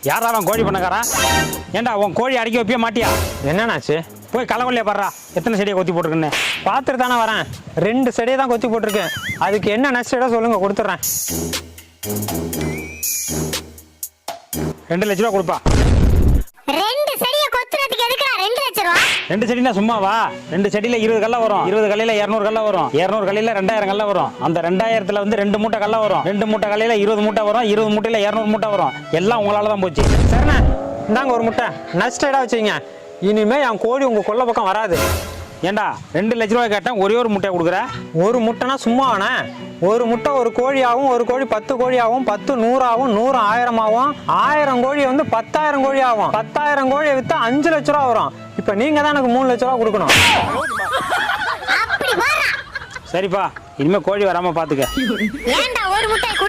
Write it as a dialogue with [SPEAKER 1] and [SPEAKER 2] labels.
[SPEAKER 1] யாரா அவன் கோழி பண்ணக்காரன்? ஏண்டா உன் கோழி அடக்கி வைப்பிய மாட்டியா?
[SPEAKER 2] என்னண்ணாச்சு?
[SPEAKER 1] போய் களவள்ளியா பாடுறா, எத்தனை செடியை கொத்தி போட்டுருக்குன்னு
[SPEAKER 2] பார்த்துட்டு தானே வரேன். 2 செடியை தான் கொத்தி போட்டிருக்கேன். அதுக்கு என்ன நஷ்டம் சொல்லுங்க, கொடுத்துட்றேன்.
[SPEAKER 1] 2 லட்ச ரூபா கொடுப்பா.
[SPEAKER 3] 2 செடியை கொத்துறதுக்கு எதுக்குடா 2 லட்சம் ரூபா?
[SPEAKER 1] 2 செடினா சும்மாவா? 2 செடியில 20 கல்ல வரும், 20 கல்லையில 200 கல்ல வரும், 200 கல்லையில 2000 கல்ல வரும். அந்த 2000த்துல வந்து 2 மூட்டை கல்ல வரும், 2 மூட்டை கல்லையில 20 மூட்டை வரும், 20 மூட்டையில 200 மூட்டை வரும். எல்லாம் உங்களால தான் போச்சு.
[SPEAKER 2] சரிண்ணே, இந்தாங்க ஒரு முட்டை. நஷ்டடா வச்சுங்க. இனிமே என் கோழி உங்க கொல்லை பக்கம் வராது.
[SPEAKER 1] ஏண்டா 2 லட்ச ரூபாய் கேட்டேன், ஒரே ஒரு முட்டையை கொடுக்குற?
[SPEAKER 2] ஒரு முட்டைனா சும்மாவானே? ஒரு முட்டை ஒரு கோழி ஆகும், ஒரு கோழி 10 கோழி ஆகும், 10 100 ஆகும், 100 1000 ஆகும், 1000 கோழி வந்து 10,000 கோழி ஆகும். 10,000 கோழியை வித்தா 5 லட்ச ரூபா வரும். இப்ப நீங்க தான் எனக்கு 3 லட்ச ரூபா கொடுக்கணும்.
[SPEAKER 3] அப்படி போறா.
[SPEAKER 1] சரிப்பா, இனிமே கோழி வராம பாத்துக்க.
[SPEAKER 3] ஏன்டா ஒரு முட்டை